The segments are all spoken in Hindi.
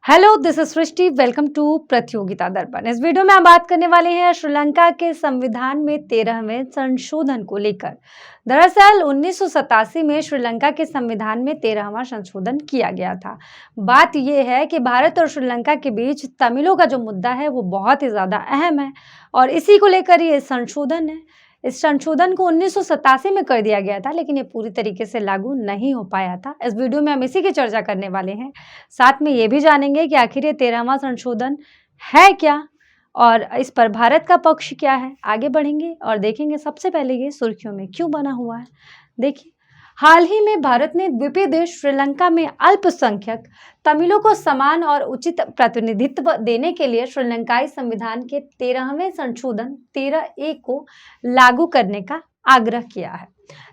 Hello, this is Srishti. Welcome to Pratiyogita Darpan. इस वीडियो में हम बात करने वाले हैं श्रीलंका के संविधान में 13वें संशोधन को लेकर। दरअसल 1987 में श्रीलंका के संविधान में 13वां संशोधन किया गया था। बात यह है कि भारत और श्रीलंका के बीच तमिलों का जो मुद्दा है वो बहुत ही ज़्यादा अहम है और इसी को लेकर ये संशोधन है। इस संशोधन को 1987 में कर दिया गया था, लेकिन ये पूरी तरीके से लागू नहीं हो पाया था। इस वीडियो में हम इसी की चर्चा करने वाले हैं। साथ में ये भी जानेंगे कि आखिर ये 13वां संशोधन है क्या और इस पर भारत का पक्ष क्या है। आगे बढ़ेंगे और देखेंगे सबसे पहले ये सुर्खियों में क्यों बना हुआ है। देखिए, हाल ही में भारत ने द्वीपीय देश श्रीलंका में अल्पसंख्यक तमिलों को समान और उचित प्रतिनिधित्व देने के लिए श्रीलंकाई संविधान के 13वें संशोधन 13A को लागू करने का आग्रह किया है,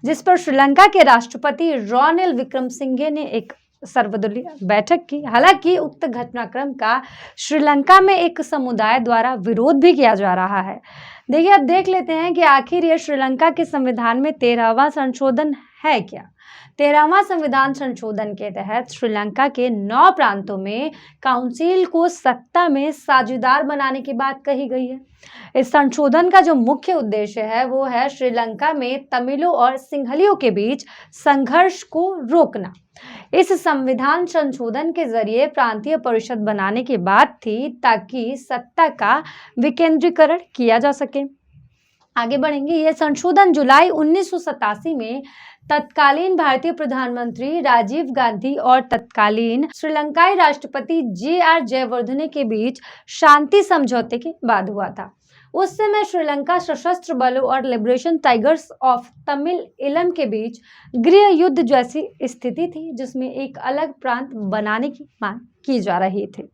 जिस पर श्रीलंका के राष्ट्रपति रनिल विक्रमसिंघे ने एक सर्वदलीय बैठक की। हालांकि उक्त घटनाक्रम का श्रीलंका में एक समुदाय द्वारा विरोध भी किया जा रहा है। देखिए, अब देख लेते हैं कि आखिर ये श्रीलंका के संविधान में 13वां संशोधन है क्या। 13वां संविधान संशोधन के तहत श्रीलंका के 9 प्रांतों में काउंसिल को सत्ता में साझेदार बनाने की बात कही गई है। इस संशोधन का जो मुख्य उद्देश्य है वो है श्रीलंका में तमिलों और सिंहलियों के बीच संघर्ष को रोकना। इस संविधान संशोधन के जरिए प्रांतीय परिषद बनाने की बात थी ताकि सत्ता का विकेंद्रीकरण किया जा सके। आगे बढ़ेंगे। यह संशोधन जुलाई 1987 में तत्कालीन भारतीय प्रधानमंत्री राजीव गांधी और तत्कालीन श्रीलंकाई राष्ट्रपति JR जयवर्धने के बीच शांति समझौते के बाद हुआ था। उस समय श्रीलंका सशस्त्र बलों और लिबरेशन टाइगर्स ऑफ तमिल इलम के बीच गृह युद्ध जैसी स्थिति थी, जिसमें एक अलग प्रांत बनाने की मांग की जा रही थी।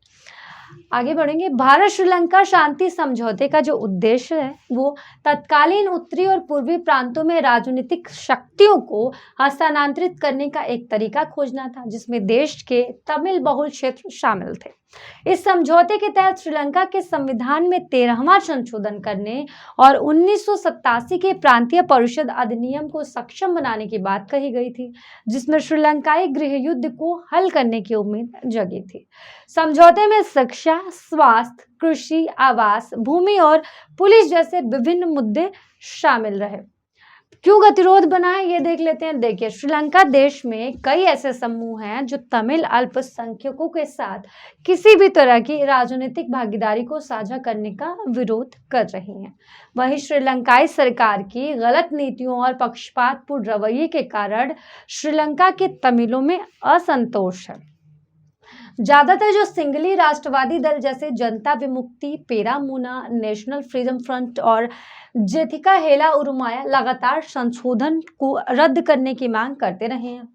आगे बढ़ेंगे। भारत श्रीलंका शांति समझौते का जो उद्देश्य है वो तत्कालीन उत्तरी और पूर्वी प्रांतों में राजनीतिक शक्तियों को हस्तांतरित करने का एक तरीका खोजना था, जिसमें देश के तमिल बहुल क्षेत्र शामिल थे। इस समझौते के तहत श्रीलंका के संविधान में 13वां संशोधन करने और 1987 के प्रांतीय परिषद अधिनियम को सक्षम बनाने की बात कही गई थी, जिसमें श्रीलंकाई गृह युद्ध को हल करने की उम्मीद जगी थी। समझौते में शिक्षा, स्वास्थ्य, कृषि, आवास, भूमि और पुलिस जैसे विभिन्न मुद्दे शामिल रहे। क्यों गतिरोध बना है ये देख लेते हैं। देखिए, श्रीलंका देश में कई ऐसे समूह हैं जो तमिल अल्पसंख्यकों के साथ किसी भी तरह की राजनीतिक भागीदारी को साझा करने का विरोध कर रही हैं। वहीं श्रीलंकाई सरकार की गलत नीतियों और पक्षपातपूर्ण रवैये के कारण श्रीलंका के तमिलों में असंतोष है। ज्यादातर जो सिंगली राष्ट्रवादी दल जैसे जनता विमुक्ति, पेरामुना, नेशनल फ्रीडम फ्रंट और जेथिका हेला उरुमाया लगातार संशोधन को रद्द करने की मांग करते रहे हैं।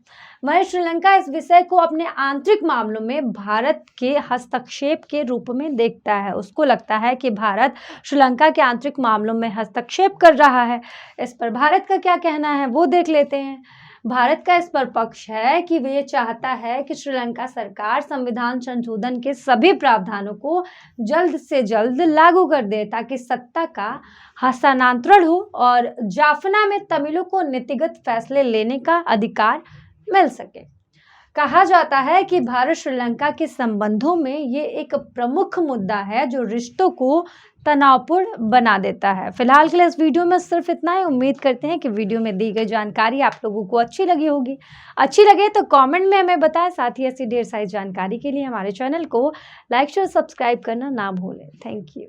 वहीं श्रीलंका इस विषय को अपने आंतरिक मामलों में भारत के हस्तक्षेप के रूप में देखता है। उसको लगता है कि भारत श्रीलंका के आंतरिक मामलों में हस्तक्षेप कर रहा है। इस पर भारत का क्या कहना है वो देख लेते हैं। भारत का इस पर पक्ष है कि वे चाहता है कि श्रीलंका सरकार संविधान संशोधन के सभी प्रावधानों को जल्द से जल्द लागू कर दे ताकि सत्ता का हस्तांतरण हो और जाफना में तमिलों को नीतिगत फैसले लेने का अधिकार मिल सके। कहा जाता है कि भारत श्रीलंका के संबंधों में ये एक प्रमुख मुद्दा है जो रिश्तों को तनावपूर्ण बना देता है। फिलहाल के लिए इस वीडियो में सिर्फ इतना ही। उम्मीद करते हैं कि वीडियो में दी गई जानकारी आप लोगों को अच्छी लगी होगी। अच्छी लगे तो कमेंट में हमें बताएं। साथ ही ऐसी ढेर सारी जानकारी के लिए हमारे चैनल को लाइक, शेयर, सब्सक्राइब करना ना भूलें। Thank you.